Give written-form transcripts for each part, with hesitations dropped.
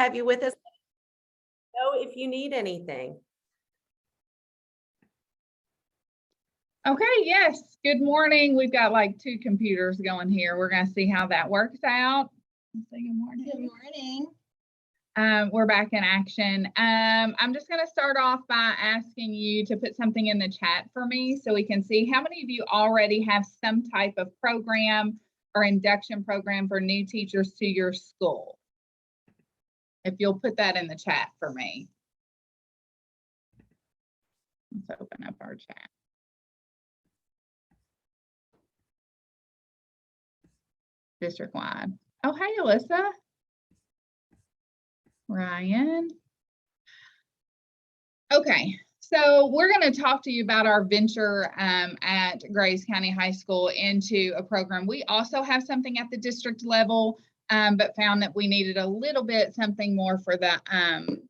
have you with us. Know if you need anything. Okay, yes. Good morning. We've got like 2 computers going here. We're going to see how that works out. Say good morning. Good morning. We're back in action. I'm just going to start off by asking you to put something in the chat for me so we can see how many of you already have some type of program or induction program for new teachers to your school. If you'll put that in the chat for me. Let's open up our chat. District-wide. Oh, hey, Alyssa. Ryan. Okay, so we're going to talk to you about our venture at Grays County High School into a program. We also have something at the district level, but found that we needed a little bit something more for the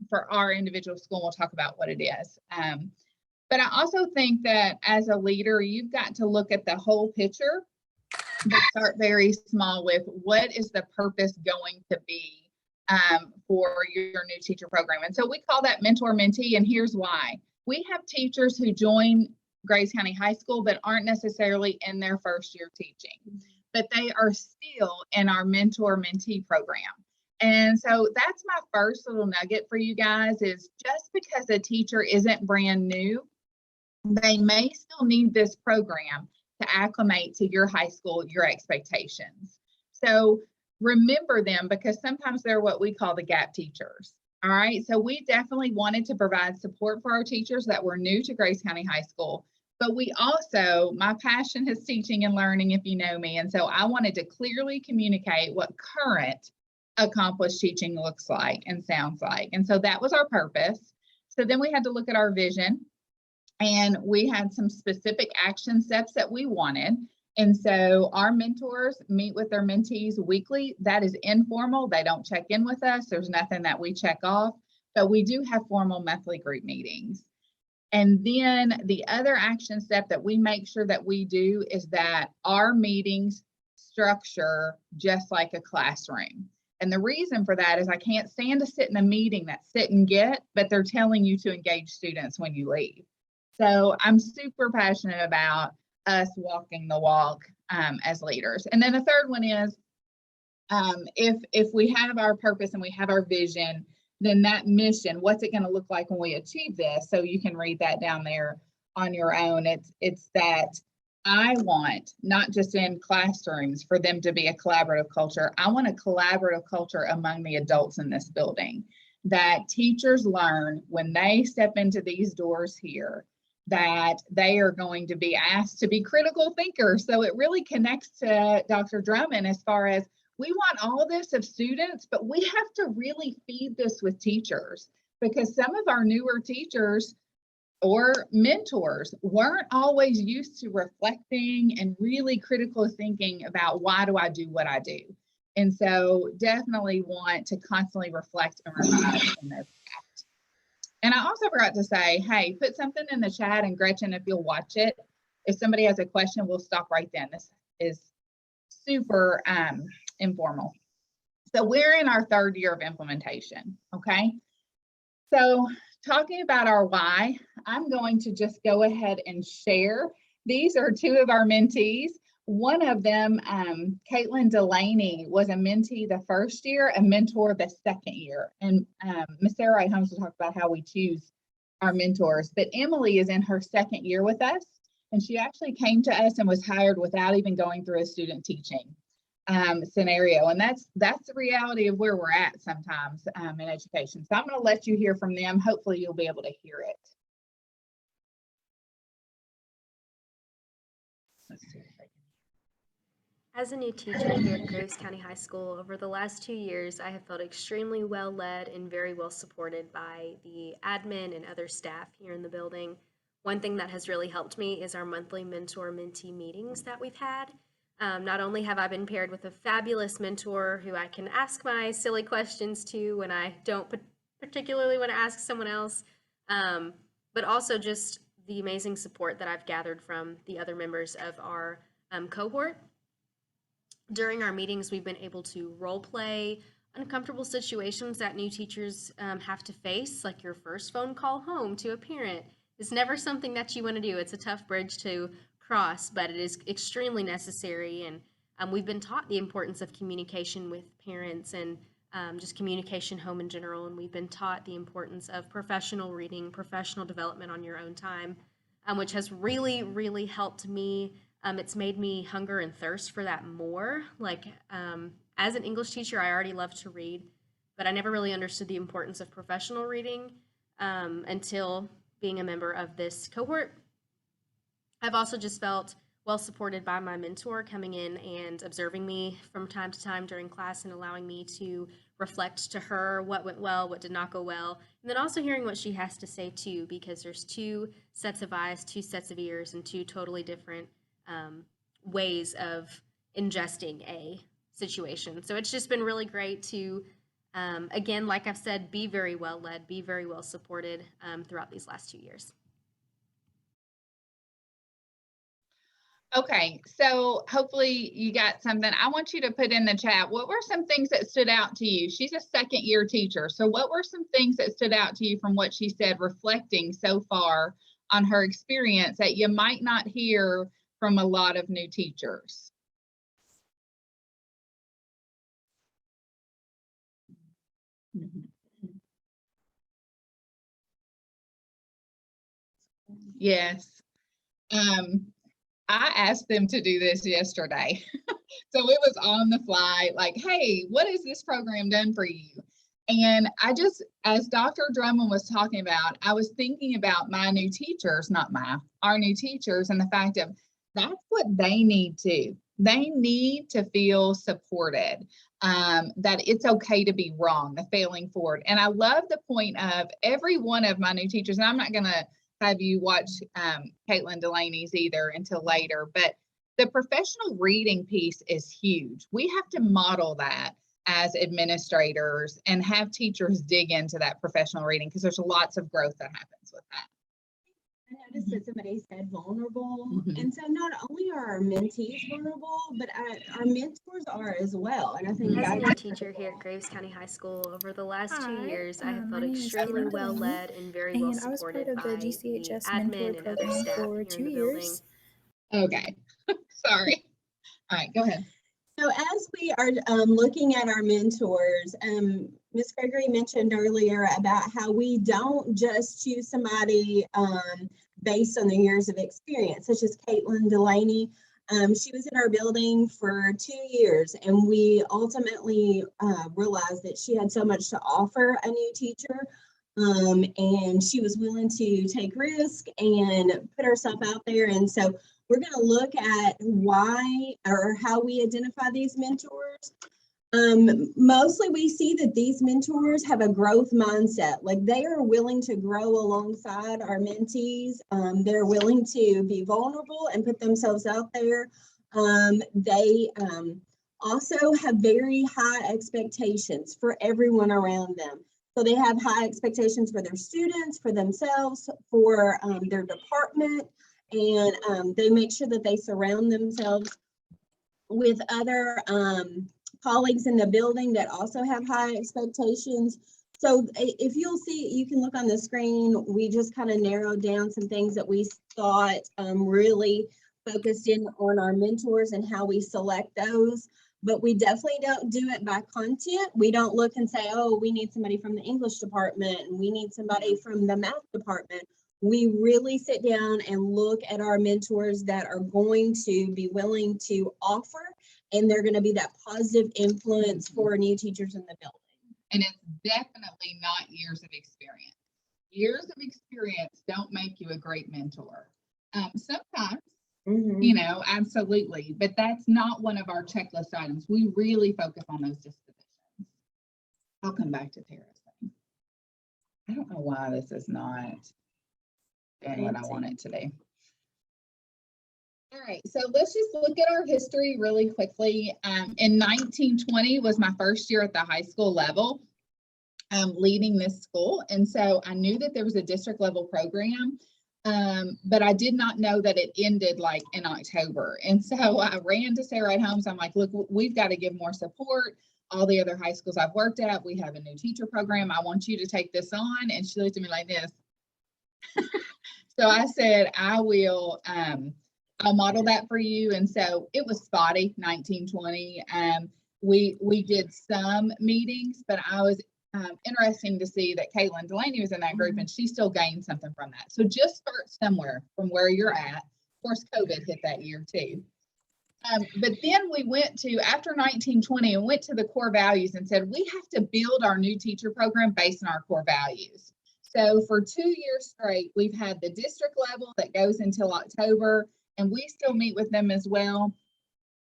for our individual school. We'll talk about what it is. But I also think that as a leader, you've got to look at the whole picture, but start very small with what is the purpose going to be for your new teacher program. And so we call that Mentor-Mentee, and here's why. We have teachers who join Grays County High School but aren't necessarily in their first year teaching, but they are still in our Mentor-Mentee program. And so that's my first little nugget for you guys is just because a teacher isn't brand new, they may still need this program to acclimate to your high school, your expectations. So remember them because sometimes they're what we call the gap teachers. All right, so we definitely wanted to provide support for our teachers that were new to Grays County High School, but we also, my passion is teaching and learning if you know me, and so I wanted to clearly communicate what current accomplished teaching looks like and sounds like. And so that was our purpose. So then we had to look at our vision. And we had some specific action steps that we wanted. And so our mentors meet with their mentees weekly. That is informal. They don't check in with us. There's nothing that we check off, but we do have formal monthly group meetings. And then the other action step that we make sure that we do is that our meetings structure just like a classroom. And the reason for that is I can't stand to sit in a meeting that's sit and get, but they're telling you to engage students when you leave. So I'm super passionate about us walking the walk as leaders. And then the third one is if we have our purpose and we have our vision, then that mission, what's it going to look like when we achieve this? So you can read that down there on your own. It's that I want, not just in classrooms, for them to be a collaborative culture. I want a collaborative culture among the adults in this building, that teachers learn when they step into these doors here that they are going to be asked to be critical thinkers. So it really connects to Dr. Drummond as far as we want all this of students, but we have to really feed this with teachers because some of our newer teachers or mentors weren't always used to reflecting and really critical thinking about why do I do what I do. And so definitely want to constantly reflect and revise in this. And I also forgot to say, hey, put something in the chat, and Gretchen, if you'll watch it, if somebody has a question, we'll stop right then. This is super informal. So we're in our 3rd year of implementation, okay? So talking about our why, I'm going to just go ahead and share. These are 2 of our mentees. One of them, Caitlin Delaney, was a mentee the 1st year, a mentor the 2nd year. And Ms. Sarah Wright Holmes will talk about how we choose our mentors. But Emily is in her 2nd year with us, and she actually came to us and was hired without even going through a student teaching scenario. And that's the reality of where we're at sometimes in education. So I'm going to let you hear from them. Hopefully you'll be able to hear it. Let's see. As a new teacher here at Grays County High School, over the last 2 years, I have felt extremely well led and very well supported by the admin and other staff here in the building. One thing that has really helped me is our monthly mentor-mentee meetings that we've had. Not only have I been paired with a fabulous mentor who I can ask my silly questions to when I don't particularly want to ask someone else, but also just the amazing support that I've gathered from the other members of our cohort. During our meetings, we've been able to role play uncomfortable situations that new teachers have to face, like your first phone call home to a parent, is never something that you want to do. It's a tough bridge to cross, but it is extremely necessary. And we've been taught the importance of communication with parents and just communication home in general. And we've been taught the importance of professional reading, professional development on your own time, which has really, really helped me. It's made me hunger and thirst for that more. Like, as an English teacher, I already love to read, but I never really understood the importance of professional reading until being a member of this cohort. I've also just felt well supported by my mentor coming in and observing me from time to time during class and allowing me to reflect to her what went well, what did not go well, and then also hearing what she has to say too, because there's two sets of eyes, two sets of ears, and two totally different ways of ingesting a situation. So it's just been really great to, again, like I've said, be very well led, be very well supported throughout these last 2 years. Okay, so hopefully you got something. I want you to put in the chat, what were some things that stood out to you? She's a second-year teacher. So what were some things that stood out to you from what she said, reflecting so far on her experience that you might not hear from a lot of new teachers? Yes. I asked them to do this yesterday. So it was on the fly, like, hey, what has this program done for you? And I just, as Dr. Drummond was talking about, I was thinking about my new teachers, our new teachers, and the fact of that's what they need to. They need to feel supported, that it's okay to be wrong, the failing forward. And I love the point of every one of my new teachers, and I'm not going to have you watch Caitlin Delaney's either until later, but the professional reading piece is huge. We have to model that as administrators and have teachers dig into that professional reading, because there's lots of growth that happens with that. I noticed that somebody said vulnerable. Mhm. And so not only are our mentees vulnerable, but our mentors are as well. And I think As a new that's teacher here at Graves County High School, over the last 2 Hi, years, I have my felt name is extremely Caitlin well Delaney, led and very well and I was part supported of the by the GCHS mentor admin and other program staff for here 2 in the building. years. Okay, sorry. All right, go ahead. so. As we are looking at our mentors, Ms. Gregory mentioned earlier about how we don't just choose somebody based on their years of experience, such as Caitlin Delaney. She was in our building for 2 years, and we ultimately realized that she had so much to offer a new teacher, and she was willing to take risk and put herself out there. And so we're going to look at why or how we identify these mentors. Mostly we see that these mentors have a growth mindset, like they are willing to grow alongside our mentees. They're willing to be vulnerable and put themselves out there. They also have very high expectations for everyone around them. So they have high expectations for their students, for themselves, for their department, and they make sure that they surround themselves with other colleagues in the building that also have high expectations. So if you'll see, you can look on the screen, we just kind of narrowed down some things that we thought really focused in on our mentors and how we select those. But we definitely don't do it by content. We don't look and say, oh, we need somebody from the English department and we need somebody from the math department. We really sit down and look at our mentors that are going to be willing to offer, and they're going to be that positive influence for new teachers in the building. And it's definitely not years of experience. Years of experience don't make you a great mentor. Sometimes, you know, absolutely, but that's not one of our checklist items. We really focus on those dispositions. I'll come back to Tara's thing. I don't know why this is not doing what I want it to do. All right, so let's just look at our history really quickly. In 1920 was my first year at the high school level, leading this school. And so I knew that there was a district level program, but I did not know that it ended like in October. And so I ran to Sarah at Holmes. I'm like, look, we've got to give more support. all the other high schools I've worked at, we have a new teacher program. I want you to take this on. And she looked at me like this. So I said, I will, I'll model that for you. And so it was spotty, 1920. We did some meetings, but I was interesting to see that Caitlin Delaney was in that group and she still gained something from that. So just start somewhere from where you're at. Of course, COVID hit that year too. But then we went to, after 1920, and went to the core values and said, we have to build our new teacher program based on our core values. So for 2 years straight, we've had the district level that goes until October, and we still meet with them as well.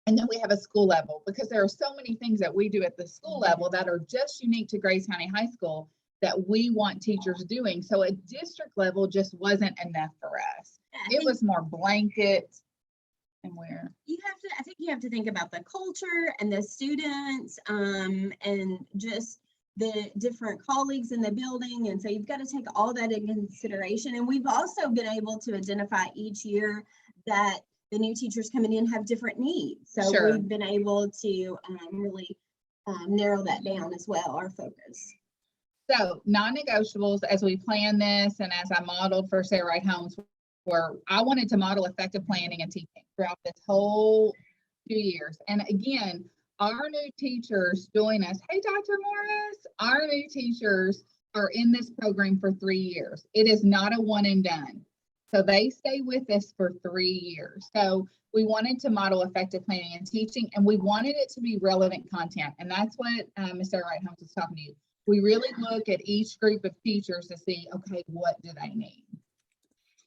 And then we have a school level, because there are so many things that we do at the school level that are just unique to Grace County High School that we want teachers doing. So a district level just wasn't enough for us. It was more blanket. And where you have to, I think you have to think about the culture and the students, and just the different colleagues in the building. And so you've got to take all that into consideration. And we've also been able to identify each year that the new teachers coming in have different needs. So Sure. We've been able to really narrow that down as well, our focus. So non-negotiables as we plan this, and as I modeled for Sarah Wright Holmes, where I wanted to model effective planning and teaching throughout this whole 2 years. And again, our new teachers join us. Hey, Dr. Morris, our new teachers are in this program for 3 years. It is not a one and done. So they stay with us for 3 years. So we wanted to model effective planning and teaching, and we wanted it to be relevant content. And that's what Ms. Sarah Wright Holmes was talking to you. We really look at each group of teachers to see, okay, what do they need?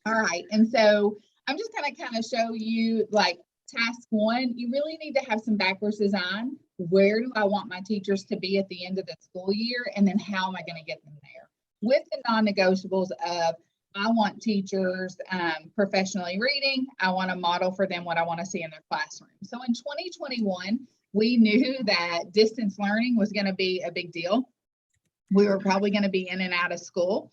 All right, and so I'm just going to kind of show you, like, task one, you really need to have some backwards design. Where do I want my teachers to be at the end of the school year? And then how am I going to get them there? With the non-negotiables of, I want teachers professionally reading. I want to model for them what I want to see in their classroom. So in 2021, we knew that distance learning was going to be a big deal. We were probably going to be in and out of school.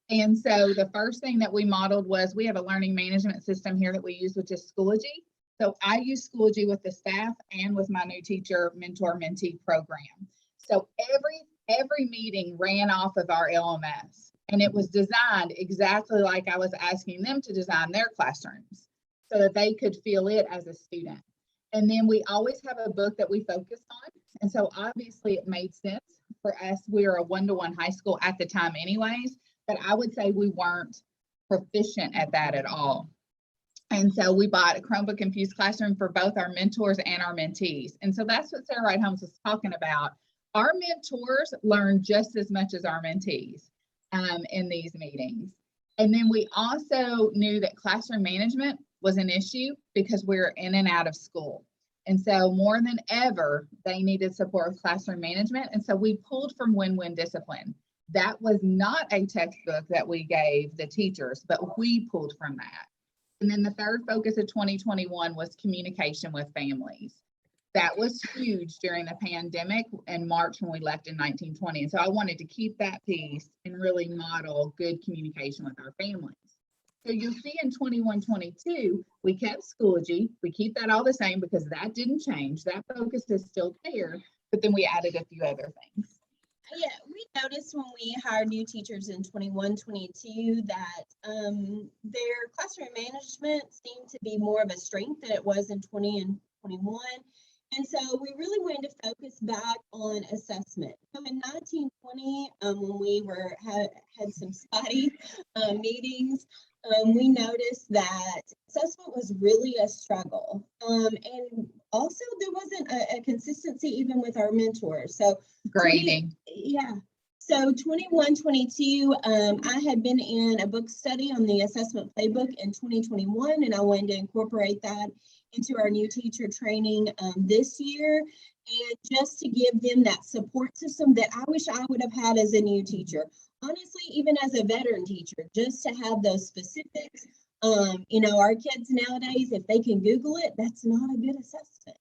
And so the first thing that we modeled was, we have a learning management system here that we use, which is Schoology. So I use Schoology with the staff and with my new teacher Mentor-Mentee program. So every meeting ran off of our LMS, and it was designed exactly like I was asking them to design their classrooms so that they could feel it as a student. And then we always have a book that we focus on. And so obviously it made sense for us. We were a one-to-one high school at the time anyways, but I would say we weren't proficient at that at all. And so we bought a Chromebook Infused Classroom for both our mentors and our mentees. And so that's what Sarah Wright Holmes was talking about. Our mentors learn just as much as our mentees in these meetings. And then we also knew that classroom management was an issue because we're in and out of school. And so more than ever, they needed support with classroom management. And so we pulled from Win-Win Discipline. That was not a textbook that we gave the teachers, but we pulled from that. And then the third focus of 2021 was communication with families. That was huge during the pandemic in March when we left in 1920. And so I wanted to keep that piece and really model good communication with our families. So you'll see in 21-22, we kept Schoology. We keep that all the same because that didn't change. That focus is still there, but then we added a few other things. Yeah, we noticed when we hired new teachers in 21-22 that their classroom management seemed to be more of a strength than it was in 20 and 21. And so we really wanted to focus back on assessment. So in 1920, when we had some spotty meetings, we noticed that assessment was really a struggle. And also there wasn't a consistency even with our mentors. So grading. So 21-22, I had been in a book study on the assessment playbook in 2021, and I wanted to incorporate that into our new teacher training this year, and just to give them that support system that I wish I would have had as a new teacher. Honestly, even as a veteran teacher, just to have those specifics. Our kids nowadays, if they can Google it, that's not a good assessment.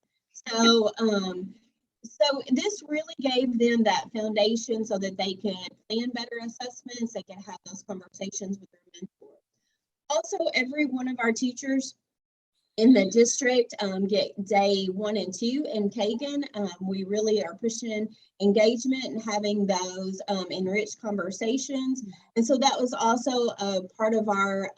So this really gave them that foundation so that they could plan better assessments, they could have those conversations with their mentor. Also, every one of our teachers in the district get day 1 and 2 in Kagan. We really are pushing engagement and having those enriched conversations. And so that was also a part of our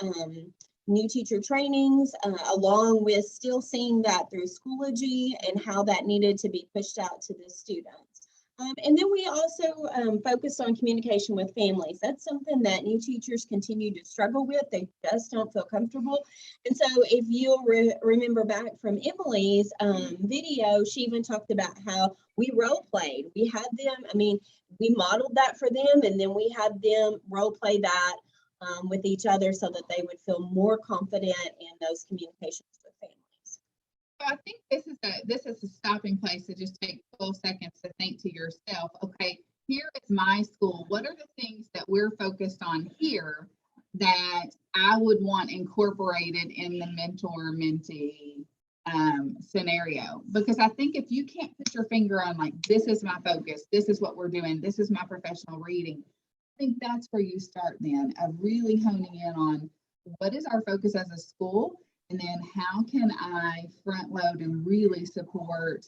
new teacher trainings, along with still seeing that through Schoology and how that needed to be pushed out to the students. And then we also focused on communication with families. That's something that new teachers continue to struggle with. They just don't feel comfortable. And so if you'll remember back from Emily's video, she even talked about how we role played. We had them, we modeled that for them, and then we had them role play that with each other so that they would feel more confident in those communications with families. I think this is a stopping place to just take 12 seconds to think to yourself, okay, here is my school. What are the things that we're focused on here that I would want incorporated in the mentor-mentee scenario? Because I think if you can't put your finger on, like, this is my focus, this is what we're doing, this is my professional reading, I think that's where you start then, of really honing in on what is our focus as a school. And then how can I front load and really support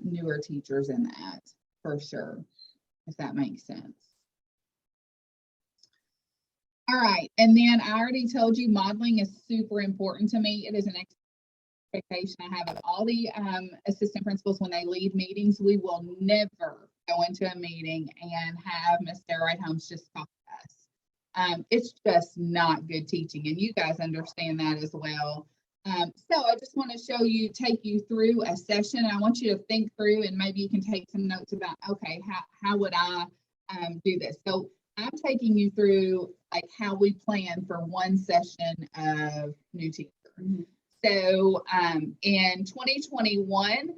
newer teachers in that, for sure, if that makes sense. All right, and then I already told you modeling is super important to me. It is an expectation I have of all the assistant principals when they lead meetings. We will never go into a meeting and have Ms. Sarah Wright Holmes just talk to us. It's just not good teaching, and you guys understand that as well. So I just want to take you through a session. I want you to think through, and maybe you can take some notes about, okay, how would I do this? So I'm taking you through like how we plan for one session of new teacher. Mm-hmm. So in 2021,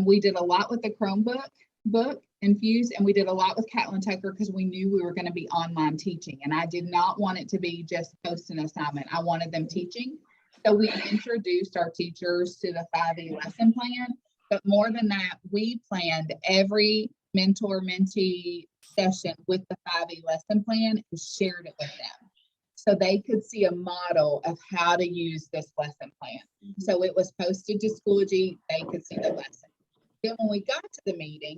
we did a lot with the Chromebook Infuse, and we did a lot with Catlin Tucker because we knew we were going to be online teaching, and I did not want it to be just post an assignment. I wanted them teaching. So we introduced our teachers to the 5E lesson plan, but more than that, we planned every mentor-mentee session with the 5E lesson plan and shared it with them, so they could see a model of how to use this lesson plan. Mm-hmm. So it was posted to Schoology, they could see the lesson. Then when we got to the meeting,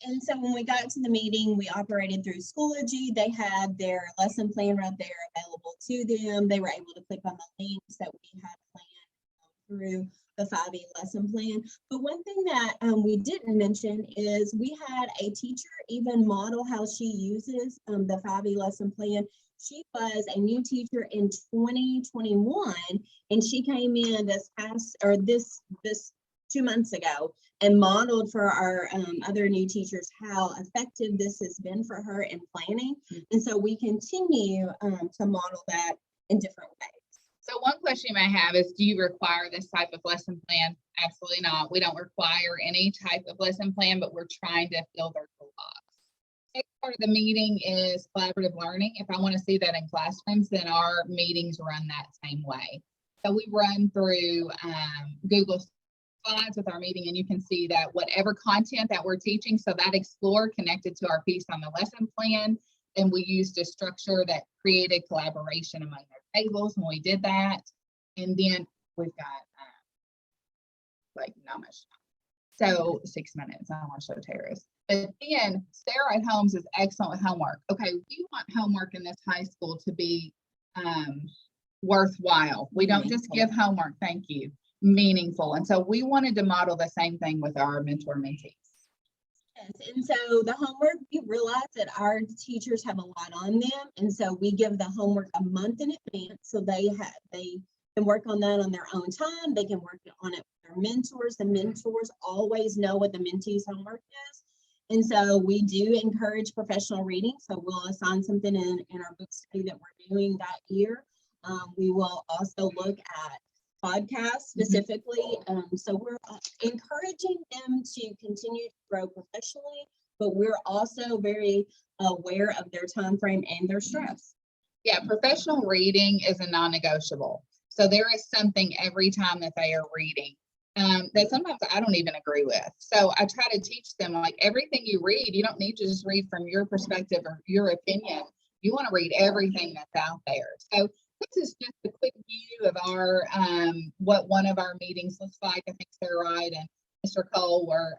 and so when we got to the meeting, we operated through Schoology. They had their lesson plan right there available to them. They were able to click on the links that we had planned through the 5E lesson plan. But one thing that we didn't mention is we had a teacher even model how she uses the 5E lesson plan. She was a new teacher in 2021, and she came in this 2 months ago and modeled for our other new teachers how effective this has been for her in planning. And so we continue to model that in different ways. So one question you may have is, do you require this type of lesson plan? Absolutely not. We don't require any type of lesson plan, but we're trying to fill their toolbox. Next part of the meeting is collaborative learning. If I want to see that in classrooms, then our meetings run that same way. So we run through Google Slides with our meeting, and you can see that whatever content that we're teaching, so that Explore connected to our piece on the lesson plan, and we used a structure that created collaboration among their tables when we did that. And then we've got like not much time. So 6 minutes, I don't want to show terrorists. But then Sarah at Holmes is excellent with homework. Okay, we want homework in this high school to be worthwhile. We don't just give homework, thank you, meaningful. And so we wanted to model the same thing with our mentor-mentees. Yes, and so the homework, we realize that our teachers have a lot on them, and so we give the homework a month in advance, so they can work on that on their own time. They can work on it with their mentors. The mentors always know what the mentee's homework is, and so we do encourage professional reading. So we'll assign something in our book study that we're doing that year. We will also look at podcasts specifically. So we're encouraging them to continue to grow professionally, but we're also very aware of their time frame and their stress. Yeah, professional reading is a non-negotiable. So there is something every time that they are reading that sometimes I don't even agree with. So I try to teach them, like, everything you read, you don't need to just read from your perspective or your opinion. You want to read everything that's out there. So this is just a quick view of our what one of our meetings looks like. I think Sarah Wright and Mr. Cole were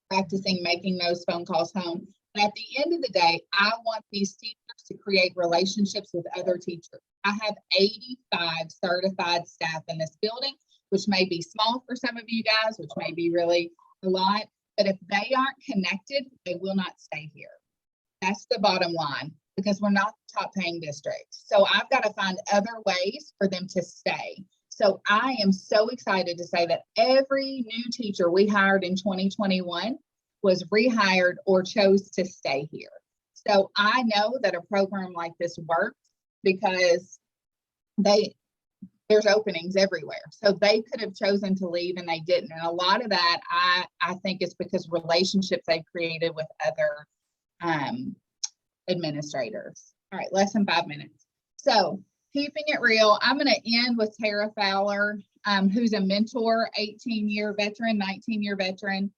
practicing making those phone calls home. But at the end of the day, I want these teachers to create relationships with other teachers. I have 85 certified staff in this building, which may be small for some of you guys, which may be really a lot, but if they aren't connected, they will not stay here. That's the bottom line, because we're not the top paying district. So I've got to find other ways for them to stay. So I am so excited to say that every new teacher we hired in 2021 was rehired or chose to stay here. So I know that a program like this works because there's openings everywhere. So they could have chosen to leave and they didn't. And a lot of that I think is because relationships they've created with other administrators. All right, less than 5 minutes. So keeping it real, I'm going to end with Tara Fowler, who's a mentor, 18-year veteran, 19-year veteran,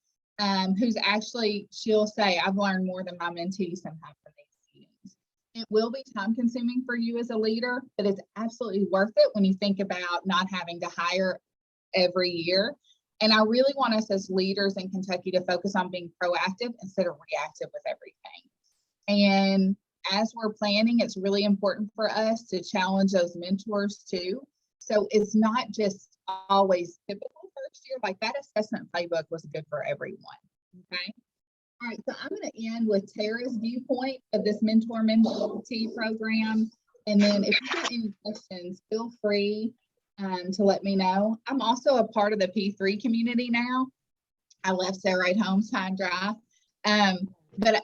who's actually, she'll say, I've learned more than my mentees sometimes from these meetings. It will be time consuming for you as a leader, but it's absolutely worth it when you think about not having to hire every year. And I really want us as leaders in Kentucky to focus on being proactive instead of reactive with everything. And as we're planning, it's really important for us to challenge those mentors too. So it's not just always typical first year, like that assessment playbook was good for everyone, okay? All right, so I'm going to end with Tara's viewpoint of this Mentor-Mentee program. And then if you have any questions, feel free to let me know. I'm also a part of the P3 community now. I left Sarah Wright Home's high and dry. But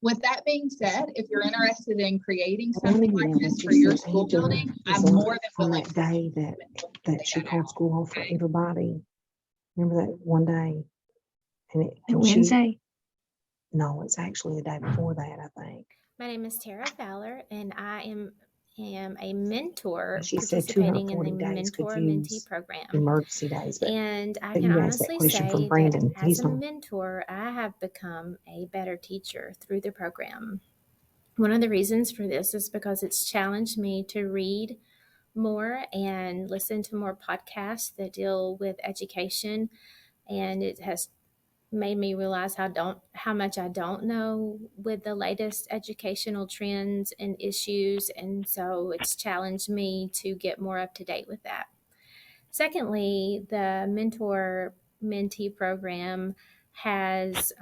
with that being said, if you're interested in creating something like this for your school building, I'm more than willing. On that day that she called school off for everybody. Remember that one day? And Wednesday? No, it's actually the day before that, I think. My name is Tara Fowler, and I am a mentor She said participating in the 240 days could Mentor-Mentee use program. emergency days. And I but can you asked that honestly question from say that Brandon. as a mentor, I have become a better teacher through the program. One of the reasons for this is because it's challenged me to read more and listen to more podcasts that deal with education, and it has made me realize how much I don't know with the latest educational trends and issues, and so it's challenged me to get more up to date with that. Secondly, the Mentor-Mentee program has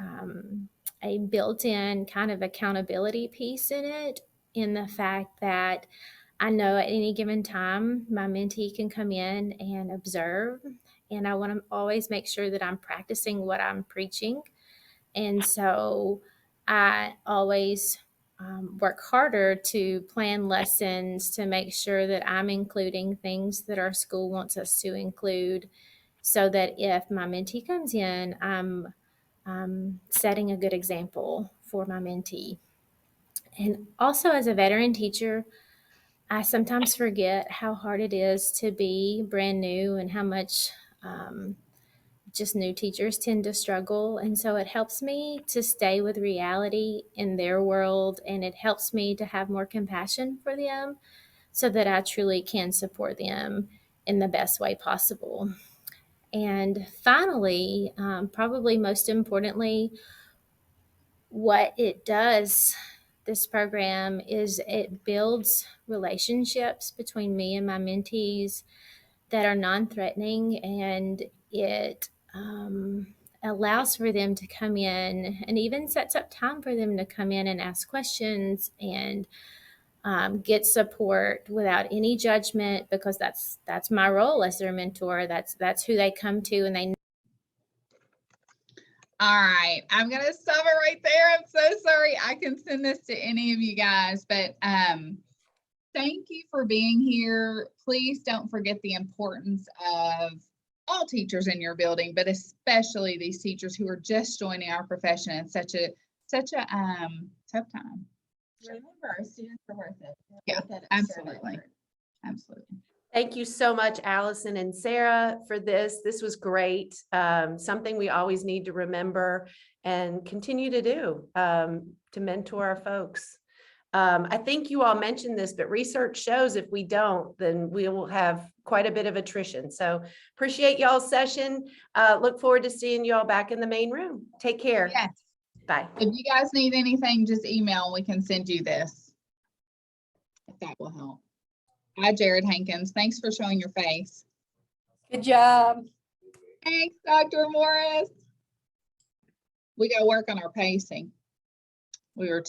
a built-in kind of accountability piece in it, in the fact that I know at any given time my mentee can come in and observe, and I want to always make sure that I'm practicing what I'm preaching. And so I always work harder to plan lessons to make sure that I'm including things that our school wants us to include, so that if my mentee comes in, I'm setting a good example for my mentee. And also, as a veteran teacher, I sometimes forget how hard it is to be brand new and how much just new teachers tend to struggle. And so it helps me to stay with reality in their world, and it helps me to have more compassion for them so that I truly can support them in the best way possible. And finally, probably most importantly, what it does, this program, is it builds relationships between me and my mentees that are non-threatening, and it allows for them to come in, and even sets up time for them to come in and ask questions and get support without any judgment, because that's my role as their mentor. That's who they come to, and they. All right, I'm going to stop it right there. I'm so sorry. I can send this to any of you guys, but thank you for being here. Please don't forget the importance of all teachers in your building, but especially these teachers who are just joining our profession in such a tough time. Remember, our students are worth it. Yeah, absolutely. Absolutely. Thank you so much, Allison and Sarah, for this. This was great. Something we always need to remember and continue to do to mentor our folks. I think you all mentioned this, but research shows if we don't, then we will have quite a bit of attrition. So appreciate y'all's session. Look forward to seeing you all back in the main room. Take care. Yes. Bye. If you guys need anything, just email. We can send you this. If that will help. Hi, Jared Hankins. Thanks for showing your face. Good job. Thanks, Dr. Morris. We got to work on our pacing. We were